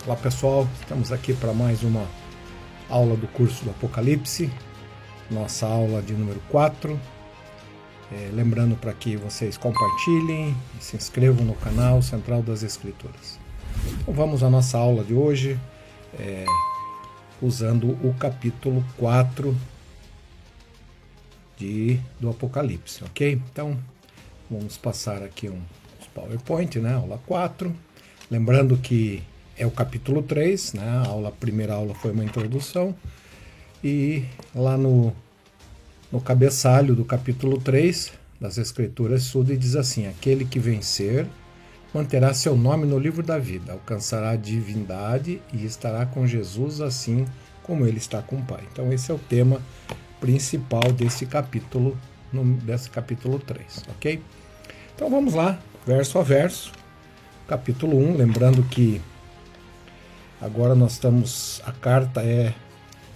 Olá pessoal, estamos aqui para mais uma aula do curso do Apocalipse, nossa aula de número 4. Lembrando para que vocês compartilhem e se inscrevam no canal Central das Escrituras. Então vamos à nossa aula de hoje, usando o capítulo 4 do Apocalipse, ok? Então vamos passar aqui uns PowerPoint, né? Aula 4. Lembrando que é o capítulo 3, né? A primeira aula foi uma introdução. E lá no cabeçalho do capítulo 3 das Escrituras Sudi diz assim: aquele que vencer manterá seu nome no livro da vida, alcançará a divindade e estará com Jesus assim como ele está com o Pai. Então esse é o tema principal desse capítulo 3, ok? Então vamos lá, verso a verso. Capítulo 1, lembrando que agora nós estamos, a carta é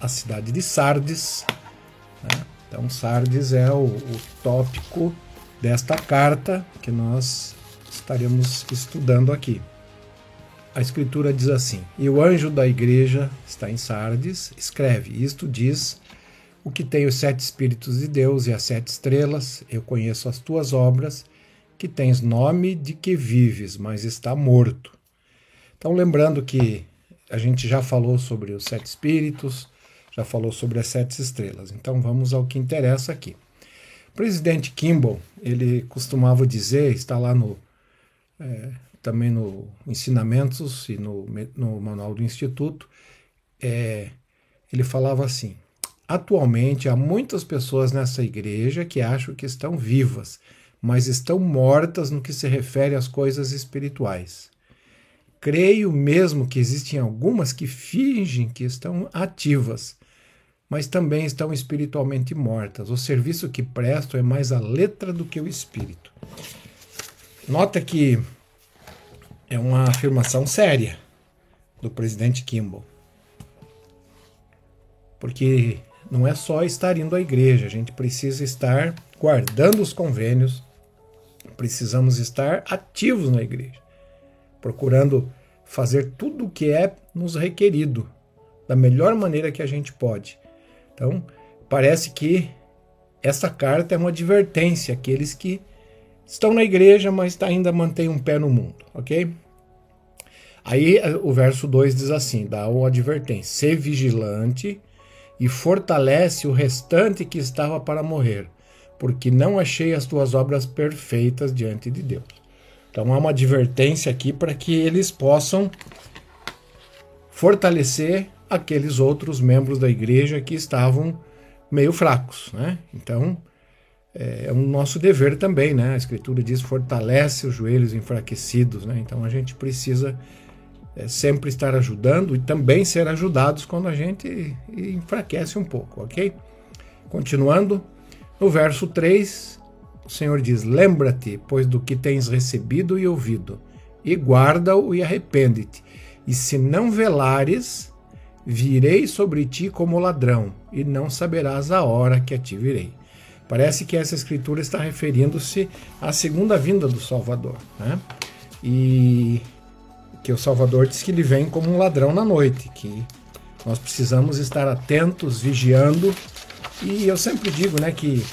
a cidade de Sardes, né? Então Sardes é o tópico desta carta que nós estaremos estudando aqui. A escritura diz assim: e o anjo da igreja está em Sardes, escreve, isto diz o que tem os 7 Espíritos de Deus e as 7 estrelas, eu conheço as tuas obras, que tens nome de que vives, mas está morto. Então lembrando que a gente já falou sobre os 7 Espíritos, já falou sobre as 7 estrelas. Então vamos ao que interessa aqui. O presidente Kimball, ele costumava dizer, está lá também no Ensinamentos e no Manual do Instituto, ele falava assim: atualmente há muitas pessoas nessa igreja que acham que estão vivas, mas estão mortas no que se refere às coisas espirituais. Creio mesmo que existem algumas que fingem que estão ativas, mas também estão espiritualmente mortas. O serviço que prestam é mais a letra do que o espírito. Nota que é uma afirmação séria do presidente Kimball. Porque não é só estar indo à igreja, a gente precisa estar guardando os convênios, precisamos estar ativos na igreja, procurando fazer tudo o que é nos requerido, da melhor maneira que a gente pode. Então, parece que essa carta é uma advertência àqueles que estão na igreja, mas ainda mantêm um pé no mundo, ok? Aí o verso 2 diz assim, dá uma advertência: ser vigilante e fortalece o restante que estava para morrer, porque não achei as tuas obras perfeitas diante de Deus. Então há uma advertência aqui para que eles possam fortalecer aqueles outros membros da igreja que estavam meio fracos, né? Então é o nosso dever também, né? A escritura diz: fortalece os joelhos enfraquecidos, né? Então a gente precisa sempre estar ajudando e também ser ajudados quando a gente enfraquece um pouco, ok? Continuando, no verso 3, o Senhor diz: lembra-te, pois, do que tens recebido e ouvido, e guarda-o e arrepende-te. E se não velares, virei sobre ti como ladrão, e não saberás a hora que a ti virei. Parece que essa escritura está referindo-se à segunda vinda do Salvador, né? E que o Salvador diz que ele vem como um ladrão na noite, que nós precisamos estar atentos, vigiando. E eu sempre digo, né, que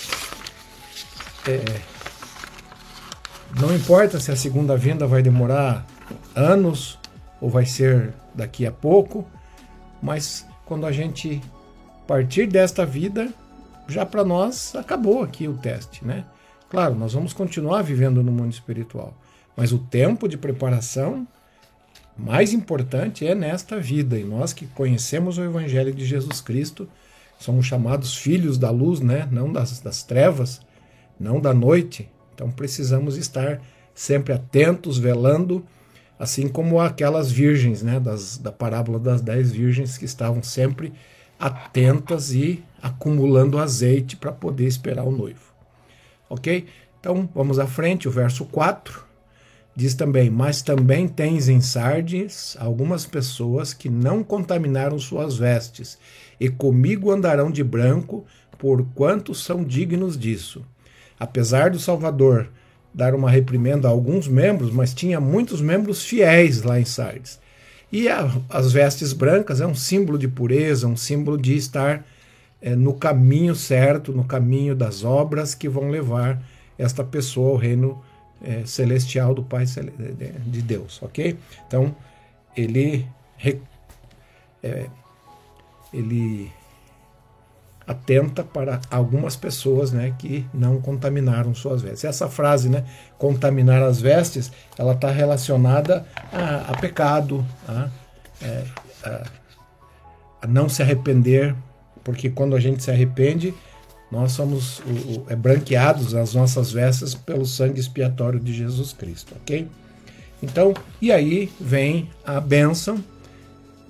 não importa se a segunda vinda vai demorar anos ou vai ser daqui a pouco, mas quando a gente partir desta vida, já para nós acabou aqui o teste, né? Claro, nós vamos continuar vivendo no mundo espiritual, mas o tempo de preparação mais importante é nesta vida, e nós que conhecemos o Evangelho de Jesus Cristo, somos chamados filhos da luz, né? Não das trevas, não da noite. Então precisamos estar sempre atentos, velando, assim como aquelas virgens, né? Da parábola das 10 virgens que estavam sempre atentas e acumulando azeite para poder esperar o noivo. Ok? Então vamos à frente, o verso 4. Diz também: mas também tens em Sardes algumas pessoas que não contaminaram suas vestes, e comigo andarão de branco, porquanto são dignos disso. Apesar do Salvador dar uma reprimenda a alguns membros, mas tinha muitos membros fiéis lá em Sardes. E as vestes brancas é um símbolo de pureza, um símbolo de estar no caminho certo, no caminho das obras que vão levar esta pessoa ao reino celestial do Pai de Deus, ok? Então, ele atenta para algumas pessoas, né, que não contaminaram suas vestes. Essa frase, né, contaminar as vestes, ela está relacionada a pecado, a não se arrepender, porque quando a gente se arrepende, nós somos branqueados as nossas vestes pelo sangue expiatório de Jesus Cristo, ok? Então, e aí vem a bênção: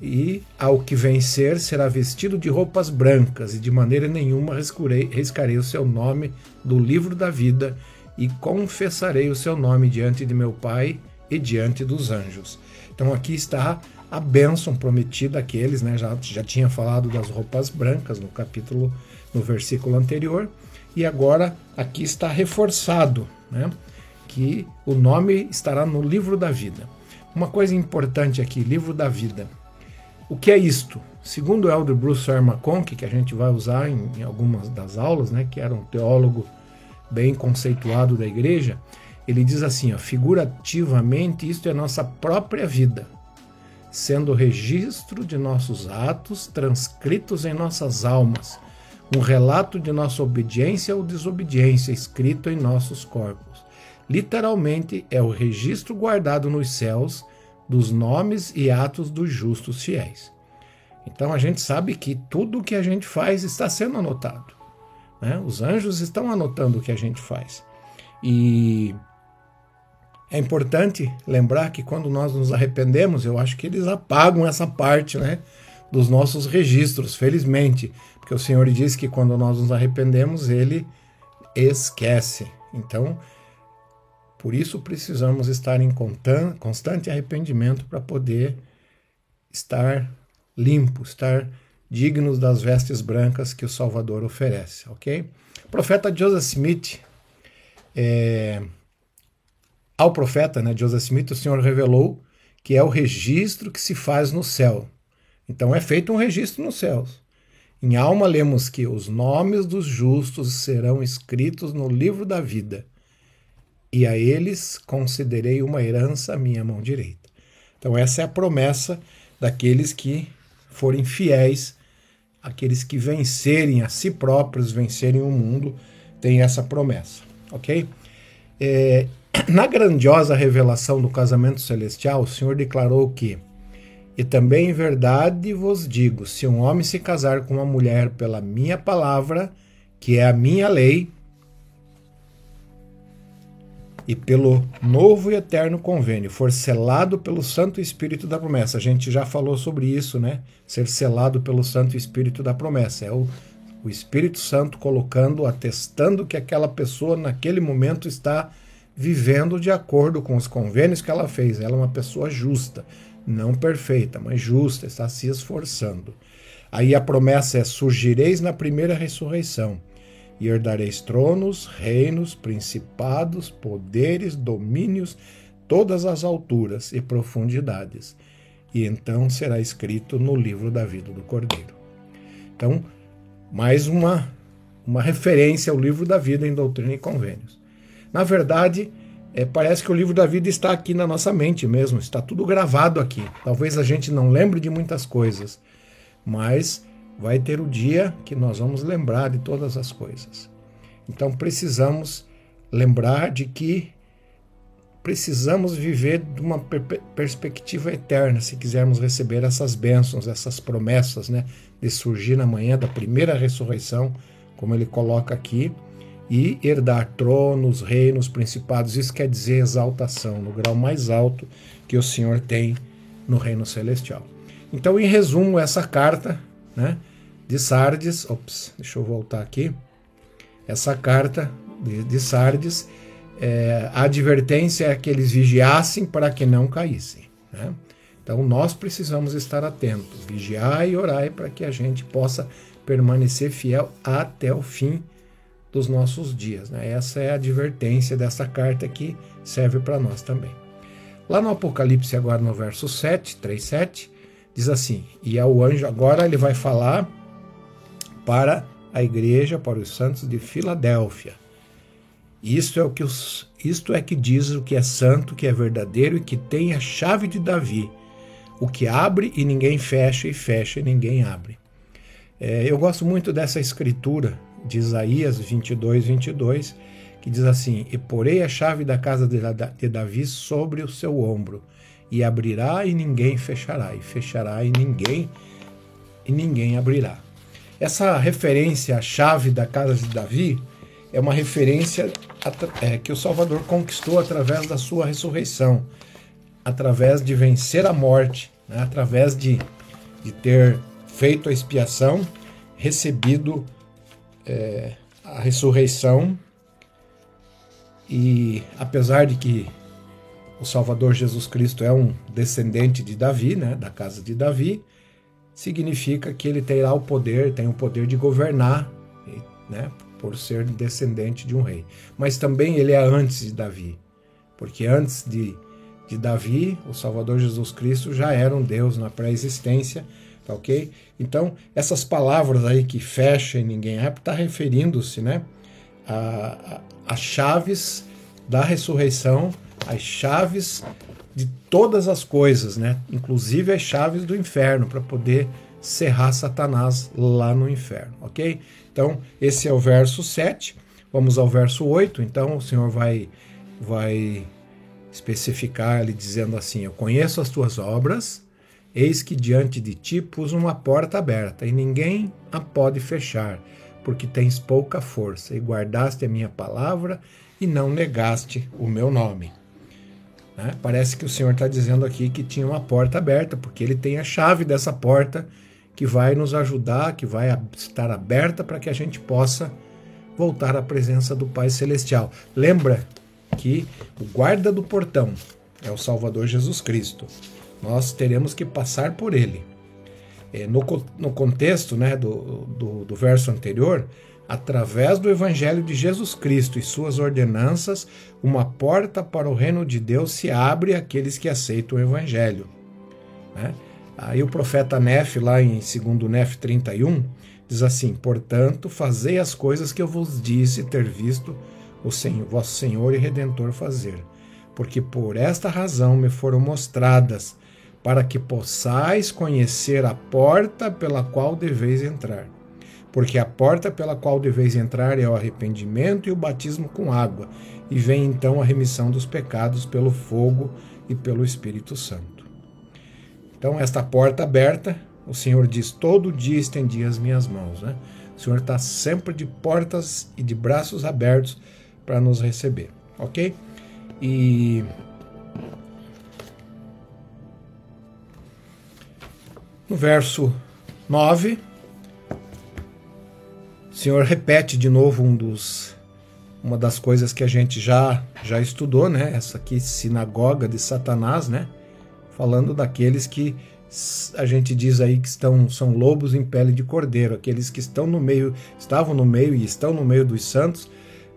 e ao que vencer será vestido de roupas brancas, e de maneira nenhuma riscarei o seu nome do livro da vida, e confessarei o seu nome diante de meu Pai e diante dos anjos. Então aqui está a bênção prometida àqueles, né? Já tinha falado das roupas brancas no versículo anterior, e agora aqui está reforçado, né, que o nome estará no livro da vida. Uma coisa importante aqui, livro da vida. O que é isto? Segundo o elder Bruce R. McConkie, que a gente vai usar em algumas das aulas, né, que era um teólogo bem conceituado da igreja, ele diz assim, figurativamente, isto é nossa própria vida, sendo o registro de nossos atos transcritos em nossas almas, um relato de nossa obediência ou desobediência escrito em nossos corpos. Literalmente, é o registro guardado nos céus dos nomes e atos dos justos fiéis. Então a gente sabe que tudo o que a gente faz está sendo anotado, né? Os anjos estão anotando o que a gente faz. E é importante lembrar que quando nós nos arrependemos, eu acho que eles apagam essa parte, né, dos nossos registros, felizmente, porque o Senhor diz que quando nós nos arrependemos, Ele esquece. Então, por isso precisamos estar em constante arrependimento para poder estar limpos, estar dignos das vestes brancas que o Salvador oferece, ok? O profeta Joseph Smith, ao profeta, né, Joseph Smith, o Senhor revelou que é o registro que se faz no céu. Então é feito um registro nos céus. Em alma lemos que os nomes dos justos serão escritos no livro da vida, e a eles considerei uma herança à minha mão direita. Então essa é a promessa daqueles que forem fiéis, aqueles que vencerem a si próprios, vencerem o mundo, tem essa promessa, ok? Na grandiosa revelação do casamento celestial, o Senhor declarou que: e também em verdade vos digo, se um homem se casar com uma mulher pela minha palavra, que é a minha lei, e pelo novo e eterno convênio for selado pelo Santo Espírito da promessa. A gente já falou sobre isso, né? Ser selado pelo Santo Espírito da promessa. É o Espírito Santo colocando, atestando que aquela pessoa naquele momento está vivendo de acordo com os convênios que ela fez. Ela é uma pessoa justa, não perfeita, mas justa, está se esforçando. Aí a promessa é: surgireis na primeira ressurreição, e herdareis tronos, reinos, principados, poderes, domínios, todas as alturas e profundidades. E então será escrito no livro da vida do Cordeiro. Então, mais uma referência ao livro da vida em Doutrina e Convênios. Na verdade, parece que o livro da vida está aqui na nossa mente mesmo, está tudo gravado aqui. Talvez a gente não lembre de muitas coisas, mas vai ter o dia que nós vamos lembrar de todas as coisas. Então precisamos lembrar de que precisamos viver de uma perspectiva eterna se quisermos receber essas bênçãos, essas promessas, né, de surgir na manhã da primeira ressurreição, como ele coloca aqui, e herdar tronos, reinos, principados. Isso quer dizer exaltação, no grau mais alto que o Senhor tem no reino celestial. Então, em resumo, essa carta, né, de Sardes, deixa eu voltar aqui, essa carta de Sardes, a advertência é que eles vigiassem para que não caíssem, né? Então nós precisamos estar atentos, vigiar e orar para que a gente possa permanecer fiel até o fim dos nossos dias, né? Essa é a advertência dessa carta que serve para nós também. Lá no Apocalipse, agora no verso 7, 3:7, diz assim: e ao anjo, agora ele vai falar para a igreja, para os santos de Filadélfia. Isto é que diz o que é santo, que é verdadeiro e que tem a chave de Davi, o que abre e ninguém fecha, e fecha e ninguém abre. Eu gosto muito dessa escritura de Isaías 22:22, que diz assim: e porei a chave da casa de Davi sobre o seu ombro, e abrirá e ninguém fechará, e fechará e ninguém abrirá. Essa referência à chave da casa de Davi é uma referência que o Salvador conquistou através da sua ressurreição, através de vencer a morte, né? Através de ter feito a expiação, recebido a ressurreição. E apesar de que o Salvador Jesus Cristo é um descendente de Davi, né, da casa de Davi, significa que ele tem o poder de governar, né, por ser descendente de um rei. Mas também ele é antes de Davi, porque antes de Davi, o Salvador Jesus Cristo já era um Deus na pré-existência, tá ok? Então, essas palavras aí que fecha e ninguém abre, está referindo-se, né, as chaves da ressurreição, as chaves de todas as coisas, né? Inclusive as chaves do inferno, para poder serrar Satanás lá no inferno, ok? Então, esse é o verso 7. Vamos ao verso 8. Então, o Senhor vai especificar ali dizendo assim: eu conheço as tuas obras, eis que diante de ti pus uma porta aberta, e ninguém a pode fechar, porque tens pouca força, e guardaste a minha palavra, e não negaste o meu nome. Né? Parece que o Senhor está dizendo aqui que tinha uma porta aberta, porque ele tem a chave dessa porta que vai nos ajudar, que vai estar aberta para que a gente possa voltar à presença do Pai Celestial. Lembra que o guarda do portão é o Salvador Jesus Cristo. Nós teremos que passar por ele. No contexto, né, do verso anterior, através do Evangelho de Jesus Cristo e suas ordenanças, uma porta para o reino de Deus se abre àqueles que aceitam o Evangelho. Né? Aí o profeta Nef, lá em 2 Nef 31, diz assim: portanto, fazei as coisas que eu vos disse ter visto o Senhor, vosso Senhor e Redentor fazer, porque por esta razão me foram mostradas, para que possais conhecer a porta pela qual deveis entrar. Porque a porta pela qual deveis entrar é o arrependimento e o batismo com água, e vem então a remissão dos pecados pelo fogo e pelo Espírito Santo. Então, esta porta aberta, o Senhor diz: todo dia estendi as minhas mãos. Né? O Senhor está sempre de portas e de braços abertos para nos receber, ok? E no verso 9, o Senhor repete de novo uma das coisas que a gente já estudou, né? Essa aqui, sinagoga de Satanás, né? Falando daqueles que a gente diz aí que são lobos em pele de cordeiro, aqueles que estavam no meio e estão no meio dos santos,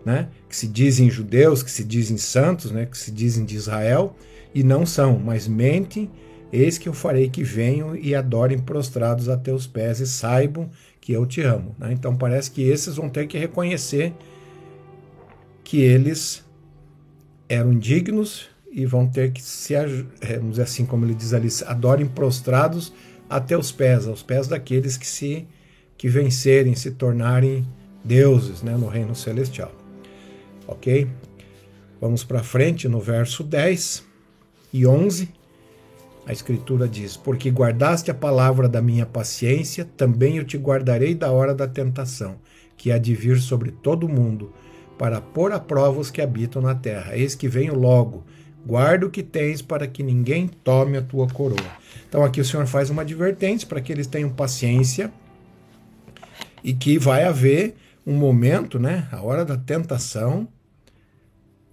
né? Que se dizem judeus, que se dizem santos, né? Que se dizem de Israel, e não são, mas mentem. Eis que eu farei que venham e adorem prostrados a teus pés e saibam que eu te amo. Né? Então parece que esses vão ter que reconhecer que eles eram dignos e vão ter que vamos dizer assim, como ele diz ali, adorem prostrados a teus pés, aos pés daqueles que vencerem, se tornarem deuses, né, no reino celestial. Ok? Vamos para frente no verso 10 e 11. A Escritura diz: porque guardaste a palavra da minha paciência, também eu te guardarei da hora da tentação, que há de vir sobre todo o mundo, para pôr à prova os que habitam na terra. Eis que venho logo, guarda o que tens, para que ninguém tome a tua coroa. Então aqui o Senhor faz uma advertência para que eles tenham paciência, e que vai haver um momento, né, a hora da tentação,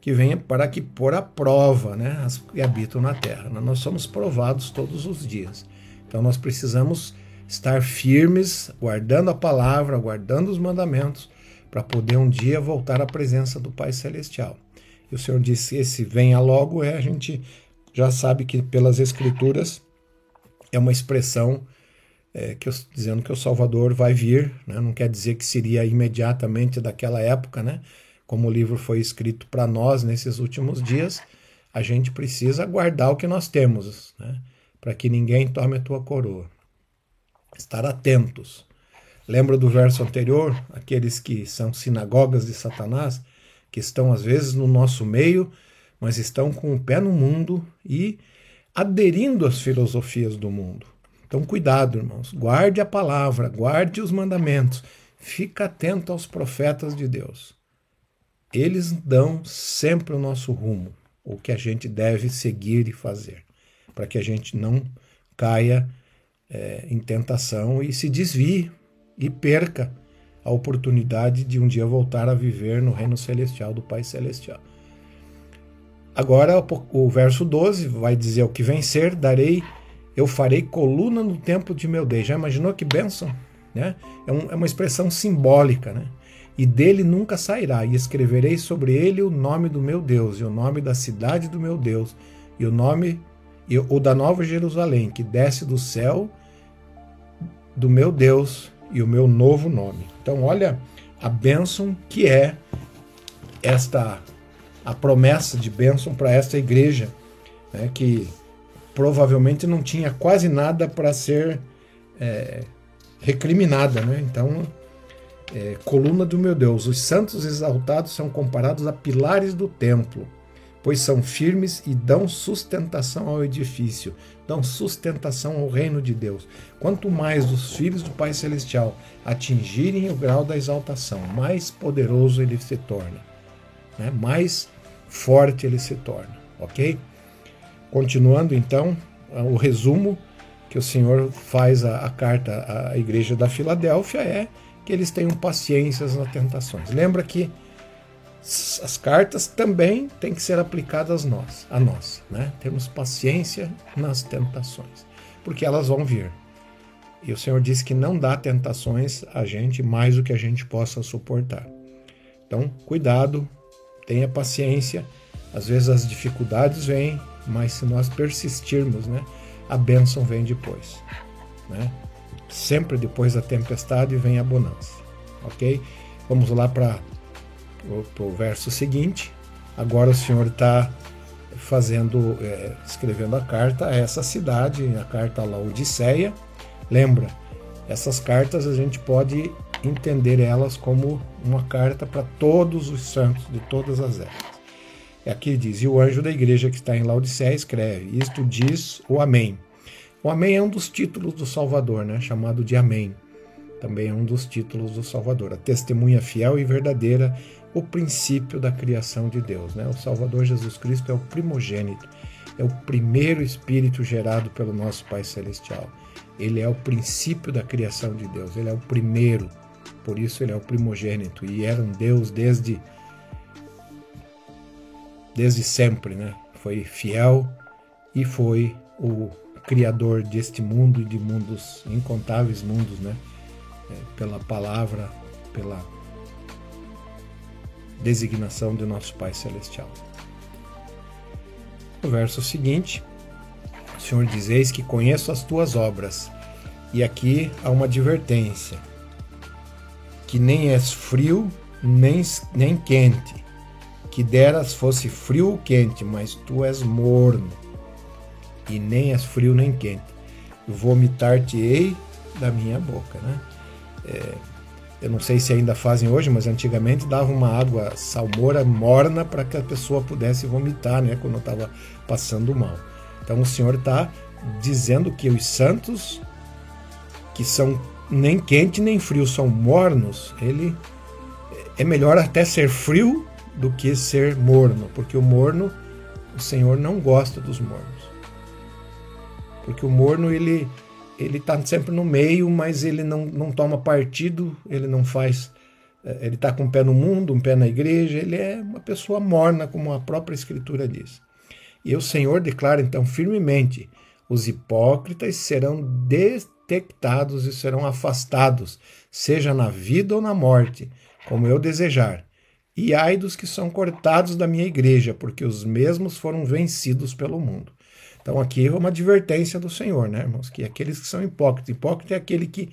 que venha para que pôr à prova, né, as que habitam na terra. Nós somos provados todos os dias. Então nós precisamos estar firmes, guardando a palavra, guardando os mandamentos, para poder um dia voltar à presença do Pai Celestial. E o Senhor disse: esse venha logo, a gente já sabe que pelas Escrituras é uma expressão dizendo que o Salvador vai vir, né? Não quer dizer que seria imediatamente daquela época, né? Como o livro foi escrito para nós nesses últimos dias, a gente precisa guardar o que nós temos, né? Para que ninguém tome a tua coroa. Estar atentos. Lembra do verso anterior? Aqueles que são sinagogas de Satanás, que estão às vezes no nosso meio, mas estão com o pé no mundo e aderindo às filosofias do mundo. Então, cuidado, irmãos. Guarde a palavra, guarde os mandamentos. Fica atento aos profetas de Deus. Eles dão sempre o nosso rumo, o que a gente deve seguir e fazer, para que a gente não caia em tentação e se desvie e perca a oportunidade de um dia voltar a viver no reino celestial do Pai Celestial. Agora, o verso 12 vai dizer: o que vencer, eu farei coluna no templo de meu Deus. Já imaginou que bênção? Né? É uma expressão simbólica, né? E dele nunca sairá, e escreverei sobre ele o nome do meu Deus, e o nome da cidade do meu Deus, e o da Nova Jerusalém, que desce do céu do meu Deus, e o meu novo nome. Então, olha a bênção que é a promessa de bênção para esta igreja, né, que provavelmente não tinha quase nada para ser recriminada, né? Então, coluna do meu Deus, os santos exaltados são comparados a pilares do templo, pois são firmes e dão sustentação ao edifício, dão sustentação ao reino de Deus. Quanto mais os filhos do Pai Celestial atingirem o grau da exaltação, mais poderoso ele se torna, né? Mais forte ele se torna, ok? Continuando então, o resumo que o Senhor faz a carta à igreja da Filadélfia é que eles tenham paciências nas tentações. Lembra que as cartas também têm que ser aplicadas a nós, né? Temos paciência nas tentações, porque elas vão vir. E o Senhor disse que não dá tentações a gente mais do que a gente possa suportar. Então, cuidado, tenha paciência. Às vezes as dificuldades vêm, mas se nós persistirmos, né, a bênção vem depois, né? Sempre depois da tempestade vem a bonança, ok? Vamos lá para o verso seguinte. Agora o Senhor está escrevendo a carta a essa cidade, a carta a Laodiceia. Lembra, essas cartas a gente pode entender elas como uma carta para todos os santos de todas as eras. Aqui diz: e o anjo da igreja que está em Laodiceia escreve: isto diz o Amém. O Amém é um dos títulos do Salvador, né? Chamado de Amém. Também é um dos títulos do Salvador. A testemunha fiel e verdadeira, o princípio da criação de Deus, né? O Salvador Jesus Cristo é o primogênito, é o primeiro espírito gerado pelo nosso Pai Celestial. Ele é o princípio da criação de Deus, ele é o primeiro, por isso ele é o primogênito, e era um Deus desde sempre, né? Foi fiel e foi o criador deste mundo e de mundos, incontáveis mundos, né? Pela palavra, pela designação de nosso Pai Celestial. No verso seguinte, o Senhor diz: eis que conheço as tuas obras. E aqui há uma advertência, que nem és frio, nem quente, que deras fosse frio ou quente, mas tu és morno, e nem és frio nem quente. Vomitar-te-ei da minha boca, né? Eu não sei se ainda fazem hoje, mas antigamente dava uma água salmoura morna para que a pessoa pudesse vomitar, né, quando estava passando mal. Então o Senhor está dizendo que os santos, que são nem quente nem frio, são mornos, ele é melhor até ser frio do que ser morno, porque o morno, o Senhor não gosta dos mornos. Porque o morno, ele está sempre no meio, mas ele não toma partido, ele não faz, ele está com um pé no mundo, um pé na igreja, ele é uma pessoa morna, como a própria Escritura diz. E o Senhor declara então firmemente: os hipócritas serão detectados e serão afastados, seja na vida ou na morte, como eu desejar. E ai dos que são cortados da minha igreja, porque os mesmos foram vencidos pelo mundo. Então aqui é uma advertência do Senhor, né, irmãos? Que aqueles que são hipócritas, hipócrita é aquele que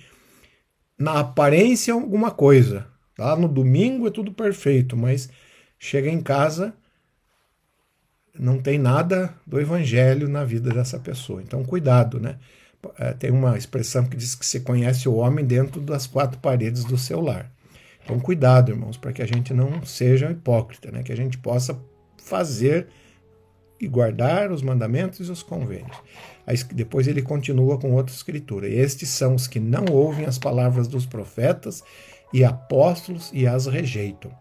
na aparência é alguma coisa, lá no domingo é tudo perfeito, mas chega em casa, não tem nada do evangelho na vida dessa pessoa. Então cuidado, né? Tem uma expressão que diz que você conhece o homem dentro das quatro paredes do seu lar. Então cuidado, irmãos, para que a gente não seja hipócrita, né? Que a gente possa fazer e guardar os mandamentos e os convênios. Aí, depois ele continua com outra escritura. Estes são os que não ouvem as palavras dos profetas e apóstolos e as rejeitam.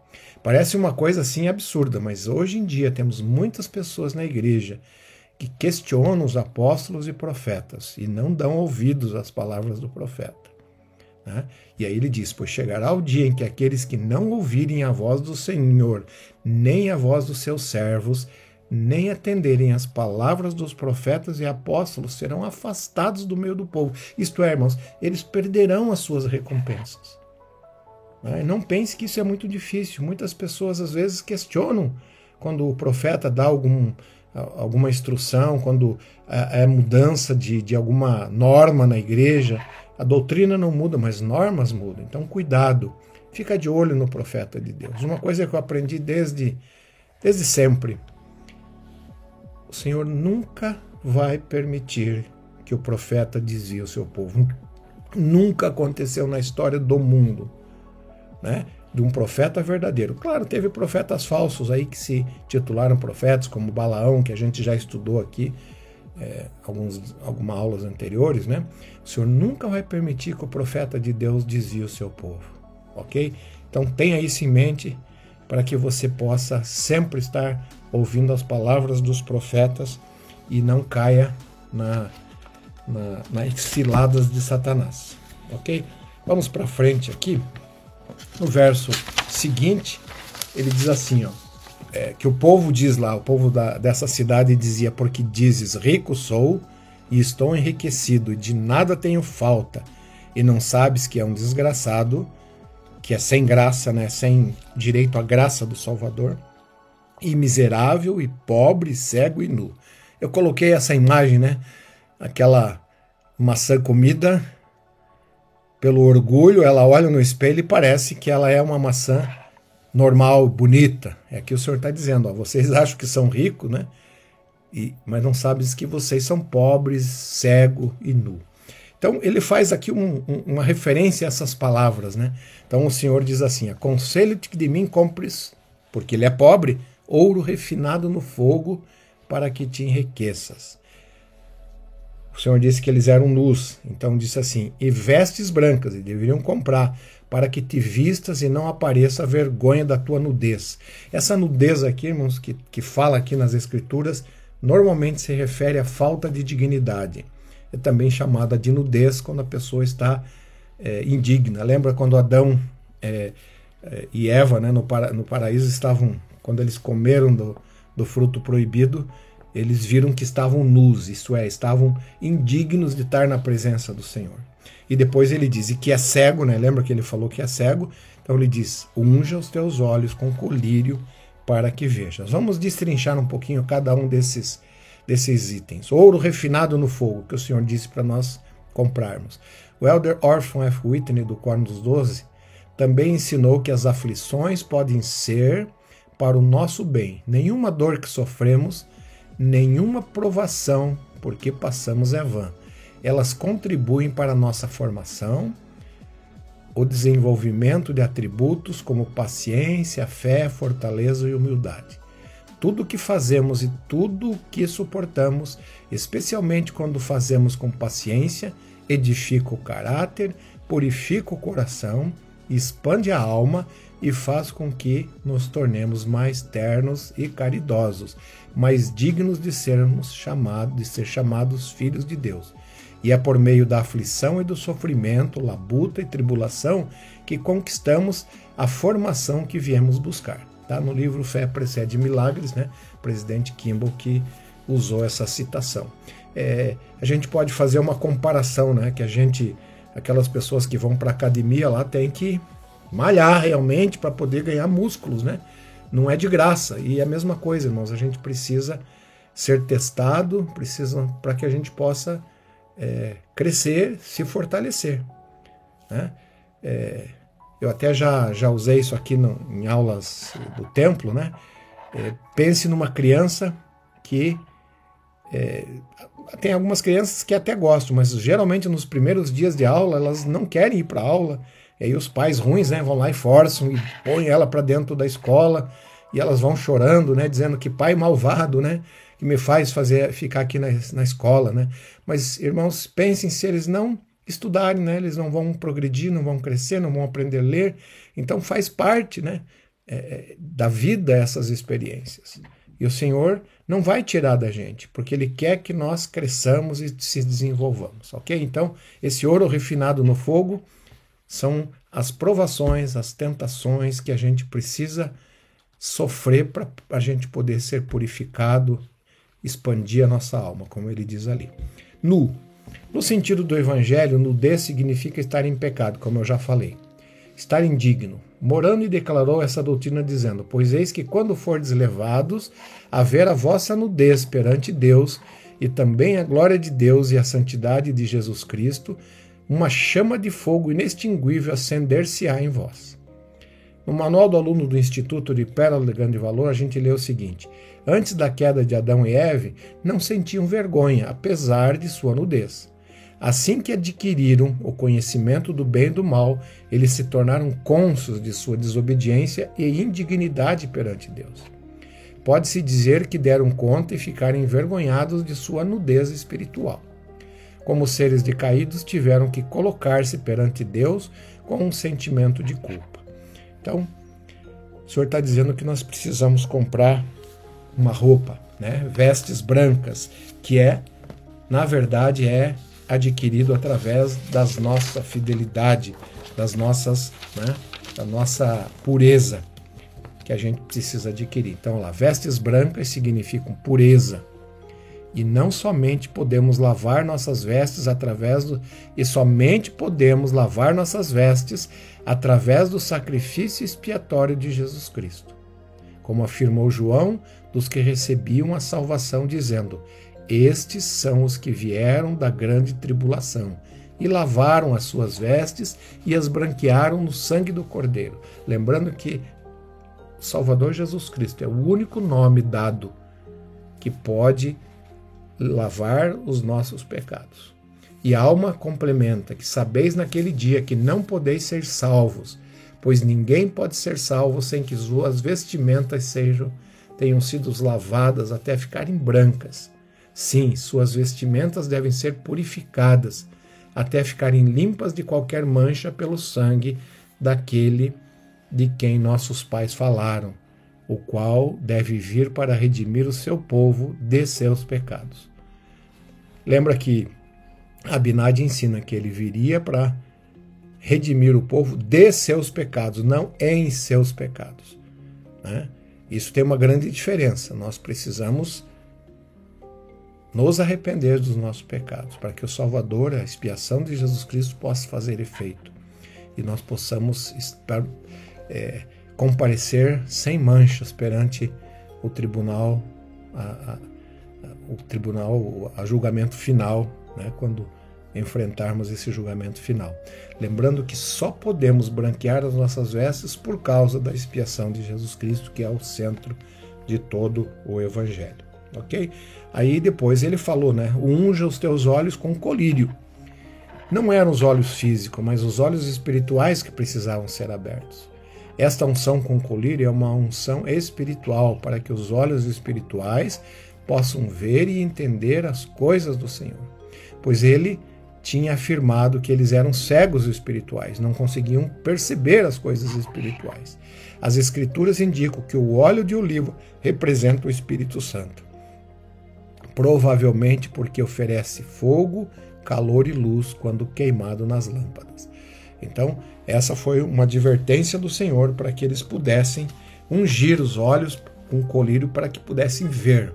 Parece uma coisa assim absurda, mas hoje em dia temos muitas pessoas na igreja que questionam os apóstolos e profetas e não dão ouvidos às palavras do profeta. Né? E aí ele diz, pois chegará o dia em que aqueles que não ouvirem a voz do Senhor, nem a voz dos seus servos, nem atenderem às palavras dos profetas e apóstolos, serão afastados do meio do povo. Isto é, irmãos, eles perderão as suas recompensas. Não pense que isso é muito difícil. Muitas pessoas às vezes questionam quando o profeta dá alguma instrução, quando é mudança de alguma norma na igreja. A doutrina não muda, mas normas mudam. Então cuidado, fica de olho no profeta de Deus. Uma coisa que eu aprendi desde sempre: o Senhor nunca vai permitir que o profeta desvie o seu povo. Nunca aconteceu na história do mundo, né, de um profeta verdadeiro. Claro, teve profetas falsos aí que se titularam profetas, como Balaão, que a gente já estudou aqui, algumas aulas anteriores, né? O Senhor nunca vai permitir que o profeta de Deus desvie o seu povo, ok? Então tenha isso em mente para que você possa sempre estar ouvindo as palavras dos profetas e não caia nas ciladas de Satanás, ok? Vamos para frente aqui. No verso seguinte, ele diz assim, ó, que o povo diz lá, o povo dessa cidade dizia, porque dizes, rico sou e estou enriquecido, e de nada tenho falta, e não sabes que é um desgraçado, que é sem graça, né, sem direito à graça do Salvador, e miserável, e pobre, cego e nu. Eu coloquei essa imagem, né, aquela maçã comida pelo orgulho, ela olha no espelho e parece que ela é uma maçã normal, bonita. É aqui o Senhor está dizendo, ó, vocês acham que são ricos, né? Mas não sabem que vocês são pobres, cego e nu. Então ele faz aqui uma referência a essas palavras, né? Então o Senhor diz assim, aconselho-te que de mim compres, porque ele é pobre, ouro refinado no fogo, para que te enriqueças. O Senhor disse que eles eram nus, então disse assim, e vestes brancas, e deveriam comprar, para que te vistas e não apareça a vergonha da tua nudez. Essa nudez aqui, irmãos, que fala aqui nas Escrituras, normalmente se refere à falta de dignidade. É também chamada de nudez quando a pessoa está indigna. Lembra quando Adão e Eva, né, no paraíso, estavam, quando eles comeram do fruto proibido, eles viram que estavam nus, isto é, estavam indignos de estar na presença do Senhor. E depois ele diz, e que é cego, né? Lembra que ele falou que é cego? Então ele diz, unja os teus olhos com colírio para que vejas. Vamos destrinchar um pouquinho cada um desses itens. Ouro refinado no fogo, que o Senhor disse para nós comprarmos. O Elder Orphan F. Whitney, do Quórum dos 12, também ensinou que as aflições podem ser para o nosso bem. Nenhuma dor que sofremos, nenhuma provação porque passamos é vã. Elas contribuem para a nossa formação, o desenvolvimento de atributos como paciência, fé, fortaleza e humildade. Tudo o que fazemos e tudo o que suportamos, especialmente quando fazemos com paciência, edifica o caráter, purifica o coração, expande a alma e faz com que nos tornemos mais ternos e caridosos, mais dignos de ser chamados filhos de Deus. E é por meio da aflição e do sofrimento, labuta e tribulação, que conquistamos a formação que viemos buscar. Tá? No livro Fé Precede Milagres, né? O presidente Kimball que usou essa citação. A gente pode fazer uma comparação, né? Que aquelas pessoas que vão para a academia lá têm que malhar realmente para poder ganhar músculos, né? Não é de graça. E é a mesma coisa, irmãos, a gente precisa ser testado, precisam para que a gente possa crescer, se fortalecer, né? Eu até já usei isso aqui em aulas do templo, né? Pense numa criança que... tem algumas crianças que até gostam, mas geralmente nos primeiros dias de aula elas não querem ir para a aula, e aí os pais ruins, né, vão lá e forçam e põem ela para dentro da escola, e elas vão chorando, né, dizendo que pai malvado, né, que me faz ficar aqui na escola, né? Mas, irmãos, pensem, se eles não estudarem, né, eles não vão progredir, não vão crescer, não vão aprender a ler, então faz parte, né, da vida essas experiências. E o Senhor não vai tirar da gente, porque Ele quer que nós cresçamos e se desenvolvamos, ok? Então, esse ouro refinado no fogo são as provações, as tentações que a gente precisa sofrer para a gente poder ser purificado, expandir a nossa alma, como ele diz ali. Nu. No sentido do Evangelho, nudez significa estar em pecado, como eu já falei. Estar indigno. Morano declarou essa doutrina dizendo: pois eis que quando fordes levados a ver a vossa nudez perante Deus, e também a glória de Deus e a santidade de Jesus Cristo, uma chama de fogo inextinguível acender-se-á em vós. No manual do aluno do Instituto de Pérola de Grande Valor, a gente lê o seguinte: antes da queda de Adão e Eve, não sentiam vergonha, apesar de sua nudez. Assim que adquiriram o conhecimento do bem e do mal, eles se tornaram cônscios de sua desobediência e indignidade perante Deus. Pode-se dizer que deram conta e ficaram envergonhados de sua nudez espiritual. Como seres decaídos, tiveram que colocar-se perante Deus com um sentimento de culpa. Então, o Senhor está dizendo que nós precisamos comprar uma roupa, né? Vestes brancas, que na verdade, adquirido através da nossa fidelidade, da nossa pureza, que a gente precisa adquirir. Então, lá, vestes brancas significam pureza. E não somente podemos lavar nossas vestes somente podemos lavar nossas vestes através do sacrifício expiatório de Jesus Cristo. Como afirmou João, dos que recebiam a salvação, dizendo: estes são os que vieram da grande tribulação e lavaram as suas vestes e as branquearam no sangue do Cordeiro. Lembrando que Salvador Jesus Cristo é o único nome dado que pode lavar os nossos pecados. E a alma complementa que sabeis naquele dia que não podeis ser salvos, pois ninguém pode ser salvo sem que suas vestimentas tenham sido lavadas até ficarem brancas. Sim, suas vestimentas devem ser purificadas até ficarem limpas de qualquer mancha pelo sangue daquele de quem nossos pais falaram, o qual deve vir para redimir o seu povo de seus pecados. Lembra que Abinadi ensina que ele viria para redimir o povo de seus pecados, não em seus pecados, né? Isso tem uma grande diferença. Nós precisamos nos arrepender dos nossos pecados, para que o Salvador, a expiação de Jesus Cristo, possa fazer efeito e nós possamos comparecer sem manchas perante o tribunal, a julgamento final, né, quando enfrentarmos esse julgamento final. Lembrando que só podemos branquear as nossas vestes por causa da expiação de Jesus Cristo, que é o centro de todo o Evangelho. Ok? Aí depois ele falou, né? Unja os teus olhos com colírio. Não eram os olhos físicos, mas os olhos espirituais que precisavam ser abertos. Esta unção com colírio é uma unção espiritual, para que os olhos espirituais possam ver e entender as coisas do Senhor. Pois ele tinha afirmado que eles eram cegos espirituais, não conseguiam perceber as coisas espirituais. As Escrituras indicam que o óleo de oliva representa o Espírito Santo, provavelmente porque oferece fogo, calor e luz quando queimado nas lâmpadas. Então, essa foi uma advertência do Senhor para que eles pudessem ungir os olhos com colírio para que pudessem ver.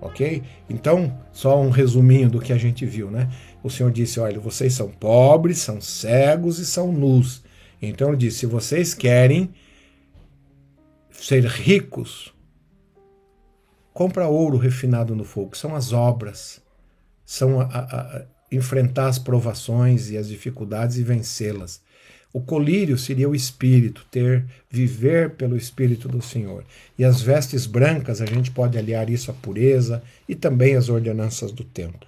Ok? Então, só um resuminho do que a gente viu, né? O Senhor disse: olha, vocês são pobres, são cegos e são nus. Então ele disse: se vocês querem ser ricos, compra ouro refinado no fogo, são as obras, são enfrentar as provações e as dificuldades e vencê-las. O colírio seria o Espírito, viver pelo Espírito do Senhor. E as vestes brancas, a gente pode aliar isso à pureza e também às ordenanças do templo,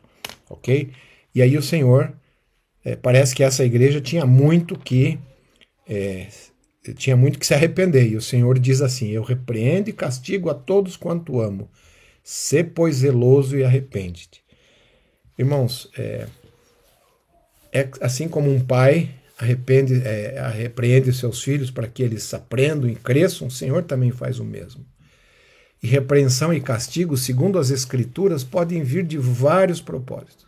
ok? E aí o Senhor, parece que essa igreja tinha muito que se arrepender. E o Senhor diz assim: eu repreendo e castigo a todos quanto amo. Sê, pois, zeloso e arrepende-te. Irmãos, assim como um pai repreende seus filhos para que eles aprendam e cresçam, o Senhor também faz o mesmo. E repreensão e castigo, segundo as Escrituras, podem vir de vários propósitos.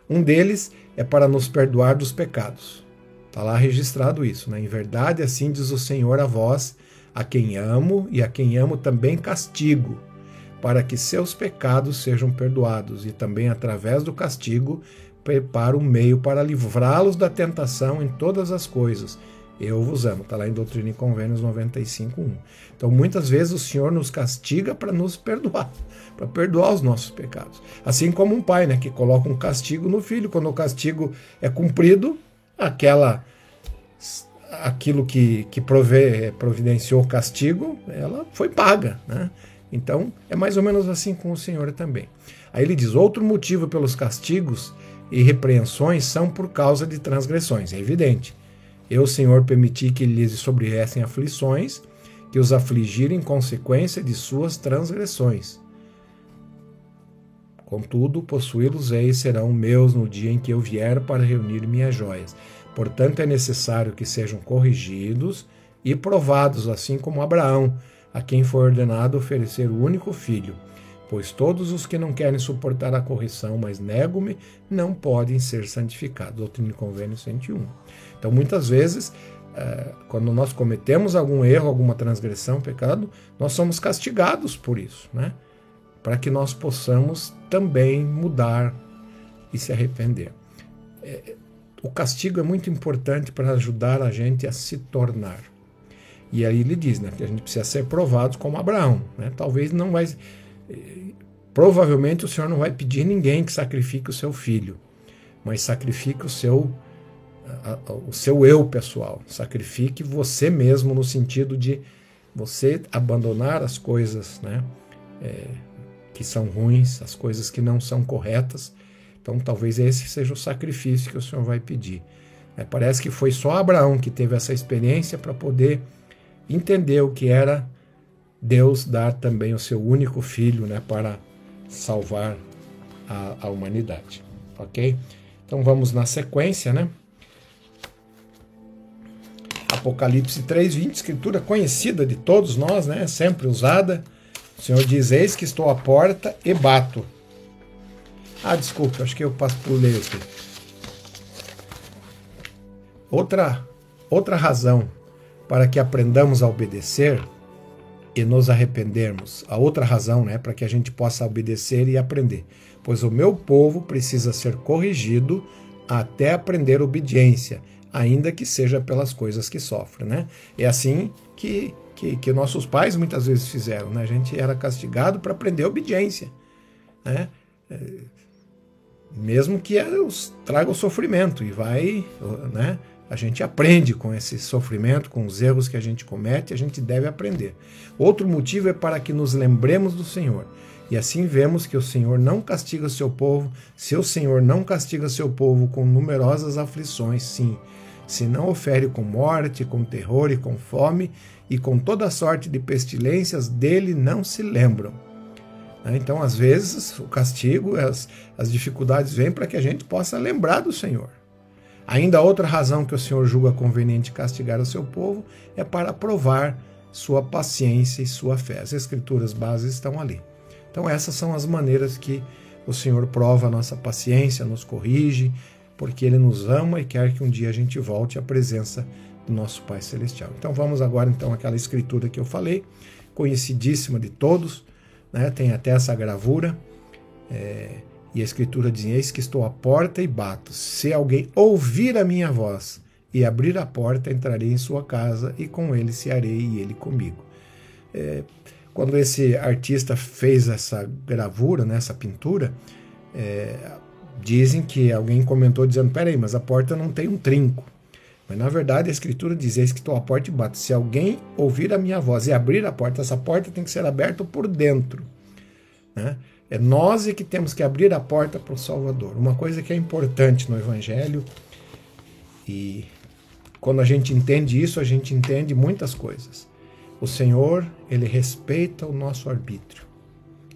Um deles é para nos perdoar dos pecados. Está lá registrado isso, né? Em verdade, assim diz o Senhor a vós, a quem amo e a quem amo também castigo, para que seus pecados sejam perdoados, e também através do castigo prepara um meio para livrá-los da tentação em todas as coisas. Eu vos amo. Está lá em Doutrina e Convênios 95:1. Então, muitas vezes o Senhor nos castiga para nos perdoar, para perdoar os nossos pecados. Assim como um pai, né, que coloca um castigo no filho. Quando o castigo é cumprido, aquilo que providenciou o castigo, ela foi paga, né? Então, é mais ou menos assim com o Senhor também. Aí ele diz: outro motivo pelos castigos e repreensões são por causa de transgressões. É evidente. Eu, Senhor, permiti que lhes sobreviessem aflições, que os afligiram em consequência de suas transgressões. Contudo, possuí-los-ei serão meus no dia em que eu vier para reunir minhas joias. Portanto, é necessário que sejam corrigidos e provados, assim como Abraão, a quem foi ordenado oferecer o único filho. Pois todos os que não querem suportar a correção, mas negam-me, não podem ser santificados. Doutrina e Convênios 101. Então, muitas vezes, quando nós cometemos algum erro, alguma transgressão, pecado, nós somos castigados por isso, né? Para que nós possamos também mudar e se arrepender. O castigo é muito importante para ajudar a gente a se tornar. E aí ele diz, né, que a gente precisa ser provados como Abraão, né? Provavelmente o Senhor não vai pedir ninguém que sacrifique o seu filho, mas sacrifique o seu eu pessoal, sacrifique você mesmo, no sentido de você abandonar as coisas, né, que são ruins, as coisas que não são corretas. Então talvez esse seja o sacrifício que o Senhor vai pedir. Parece que foi só Abraão que teve essa experiência para poder entender o que era Deus dar também o seu único filho, né, para salvar a humanidade. Ok? Então vamos na sequência, né? Apocalipse 3:20, escritura conhecida de todos nós, né? Sempre usada. O Senhor diz: eis que estou à porta e bato. Desculpa, acho que eu pulei aqui. Outra razão para que aprendamos a obedecer e nos arrependermos. A outra razão, né, para que a gente possa obedecer e aprender. Pois o meu povo precisa ser corrigido até aprender obediência, ainda que seja pelas coisas que sofre, né? É assim que nossos pais muitas vezes fizeram, né? A gente era castigado para aprender obediência, né? Mesmo que traga o sofrimento, e vai, né? A gente aprende com esse sofrimento, com os erros que a gente comete, a gente deve aprender. Outro motivo é para que nos lembremos do Senhor. E assim vemos que o Senhor não castiga seu povo, seu Senhor não castiga seu povo com numerosas aflições, sim, senão o fere com morte, com terror e com fome, e com toda sorte de pestilências dele não se lembram. Então, às vezes, o castigo, as dificuldades vêm para que a gente possa lembrar do Senhor. Ainda outra razão que o Senhor julga conveniente castigar o seu povo é para provar sua paciência e sua fé. As escrituras bases estão ali. Então essas são as maneiras que o Senhor prova a nossa paciência, nos corrige, porque Ele nos ama e quer que um dia a gente volte à presença do nosso Pai Celestial. Então vamos agora àquela escritura que eu falei, conhecidíssima de todos, né? Tem até essa gravura, e a escritura diz: eis que estou à porta e bato. Se alguém ouvir a minha voz e abrir a porta, entrarei em sua casa e com ele cearei e ele comigo. quando esse artista fez essa gravura, né, essa pintura, dizem que alguém comentou dizendo, peraí, mas a porta não tem um trinco. Mas na verdade a escritura diz, eis que estou à porta e bato. Se alguém ouvir a minha voz e abrir a porta, essa porta tem que ser aberta por dentro, né? É nós que temos que abrir a porta para o Salvador. Uma coisa que é importante no Evangelho, e quando a gente entende isso, a gente entende muitas coisas. O Senhor, Ele respeita o nosso arbítrio.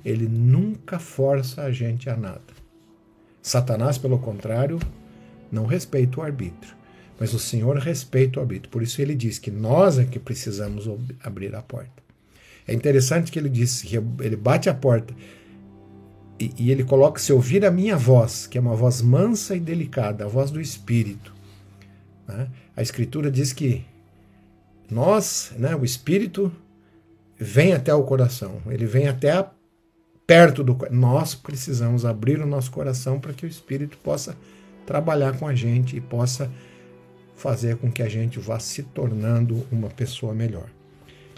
Ele nunca força a gente a nada. Satanás, pelo contrário, não respeita o arbítrio. Mas o Senhor respeita o arbítrio. Por isso ele diz que nós é que precisamos abrir a porta. É interessante que ele diz que ele bate a porta e ele coloca, se ouvir a minha voz, que é uma voz mansa e delicada, a voz do Espírito. Né? A Escritura diz que nós, né, o Espírito, vem até o coração. Ele vem até perto do coração. Nós precisamos abrir o nosso coração para que o Espírito possa trabalhar com a gente e possa fazer com que a gente vá se tornando uma pessoa melhor.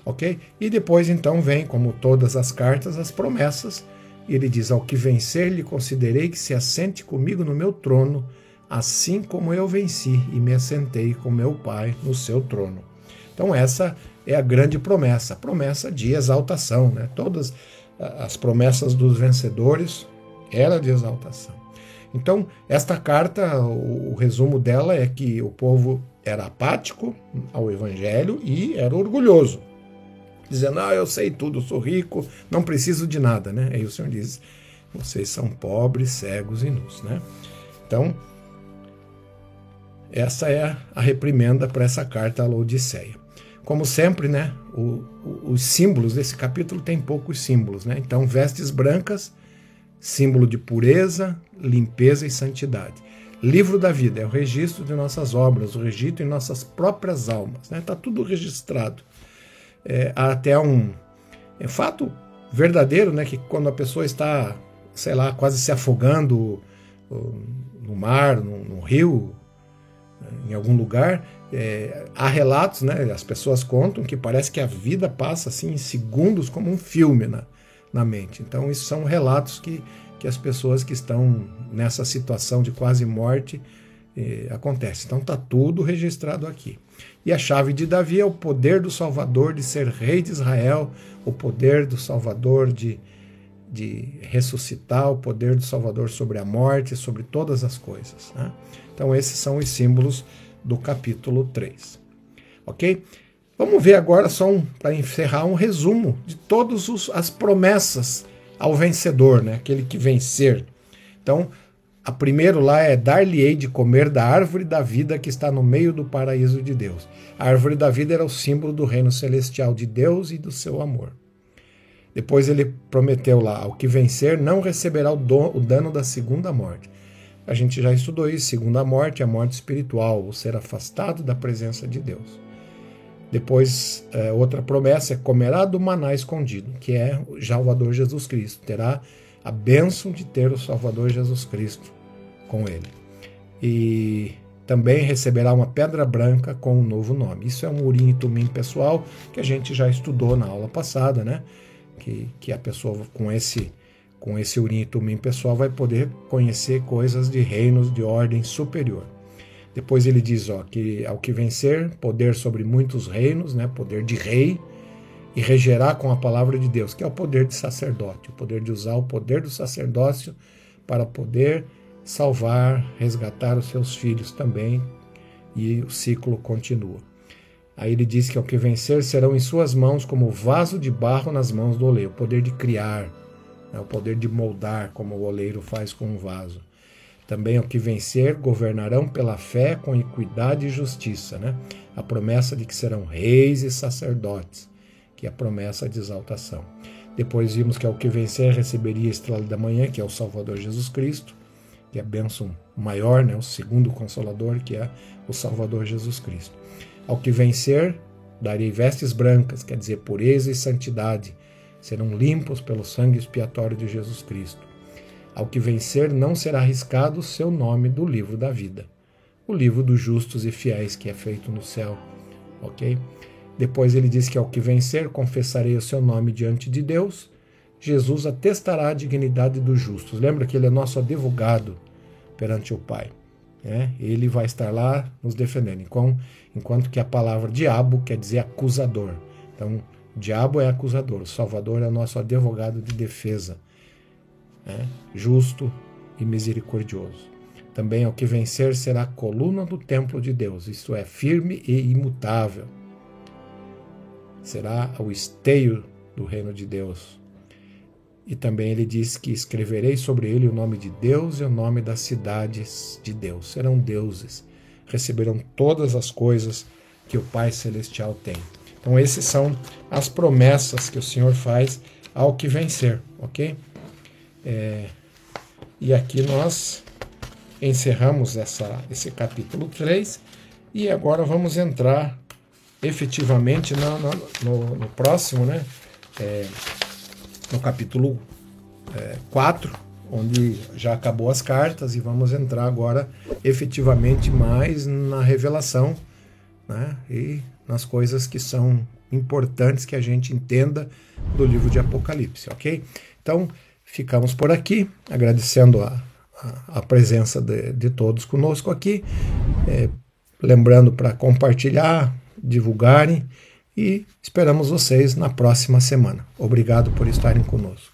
Ok? E depois então vem, como todas as cartas, as promessas. E ele diz, ao que vencer lhe considerei que se assente comigo no meu trono, assim como eu venci e me assentei com meu Pai no seu trono. Então essa é a grande promessa, a promessa de exaltação, né? Todas as promessas dos vencedores eram de exaltação. Então, esta carta, o resumo dela é que o povo era apático ao Evangelho e era orgulhoso, dizendo, eu sei tudo, eu sou rico, não preciso de nada, né? Aí o Senhor diz, vocês são pobres, cegos e nus, né? Então, essa é a reprimenda para essa carta à Laodiceia. Como sempre, né, os símbolos desse capítulo tem poucos símbolos, né? Então, vestes brancas, símbolo de pureza, limpeza e santidade. Livro da vida é o registro de nossas obras, o registro em nossas próprias almas, né? Está tudo registrado. Há até um fato verdadeiro, né, que quando a pessoa está, sei lá, quase se afogando no mar, no rio, em algum lugar, há relatos, né, as pessoas contam que parece que a vida passa assim em segundos como um filme na mente. Então isso são relatos que as pessoas que estão nessa situação de quase morte acontece. Então está tudo registrado aqui. E a chave de Davi é o poder do Salvador de ser rei de Israel, o poder do Salvador de ressuscitar, o poder do Salvador sobre a morte, sobre todas as coisas, né? Então esses são os símbolos do capítulo 3. Ok? Vamos ver agora, para encerrar, um resumo de todas as promessas ao vencedor, né? Aquele que vencer. Então, a primeiro lá é dar-lhe-ei de comer da árvore da vida que está no meio do paraíso de Deus. A árvore da vida era o símbolo do reino celestial de Deus e do seu amor. Depois ele prometeu lá, ao que vencer não receberá o dano da segunda morte. A gente já estudou isso, segunda morte, a morte espiritual, o ser afastado da presença de Deus. Depois, outra promessa é comerá do maná escondido, que é o Salvador Jesus Cristo. Terá a bênção de ter o Salvador Jesus Cristo com ele. E também receberá uma pedra branca com um novo nome. Isso é um urim e tumim pessoal que a gente já estudou na aula passada, né? Que a pessoa com esse urim e tumim pessoal vai poder conhecer coisas de reinos de ordem superior. Depois ele diz que ao que vencer, poder sobre muitos reinos, né? Poder de rei, e regerá com a palavra de Deus, que é o poder de sacerdote, o poder de usar o poder do sacerdócio para poder salvar, resgatar os seus filhos também, e o ciclo continua. Aí ele diz que ao que vencer serão em suas mãos como vaso de barro nas mãos do oleiro, o poder de criar, né, o poder de moldar como o oleiro faz com um vaso. Também ao que vencer governarão pela fé com equidade e justiça, né? A promessa de que serão reis e sacerdotes, que é a promessa de exaltação. Depois vimos que ao que vencer receberia a estrela da manhã, que é o Salvador Jesus Cristo, que é a bênção maior, né? O segundo Consolador, que é o Salvador Jesus Cristo. Ao que vencer, darei vestes brancas, quer dizer, pureza e santidade, serão limpos pelo sangue expiatório de Jesus Cristo. Ao que vencer, não será arriscado o seu nome do livro da vida, o livro dos justos e fiéis que é feito no céu, ok? Depois ele diz que ao que vencer, confessarei o seu nome diante de Deus. Jesus atestará a dignidade dos justos. Lembra que ele é nosso advogado perante o Pai. Né? Ele vai estar lá nos defendendo. Enquanto que a palavra diabo quer dizer acusador. Então, o diabo é acusador. O Salvador é nosso advogado de defesa. Né? Justo e misericordioso. Também ao que vencer será a coluna do templo de Deus. Isto é, firme e imutável. Será o esteio do reino de Deus. E também ele diz que escreverei sobre ele o nome de Deus e o nome das cidades de Deus. Serão deuses. Receberão todas as coisas que o Pai Celestial tem. Então, essas são as promessas que o Senhor faz ao que vencer, ok? E aqui nós encerramos esse capítulo 3 e agora vamos entrar efetivamente no próximo, né? No capítulo 4, onde já acabou as cartas, e vamos entrar agora efetivamente mais na revelação, né? E nas coisas que são importantes que a gente entenda do livro de Apocalipse, ok? Então, ficamos por aqui, agradecendo a presença de todos conosco aqui, lembrando para compartilhar, divulgarem, e esperamos vocês na próxima semana. Obrigado por estarem conosco.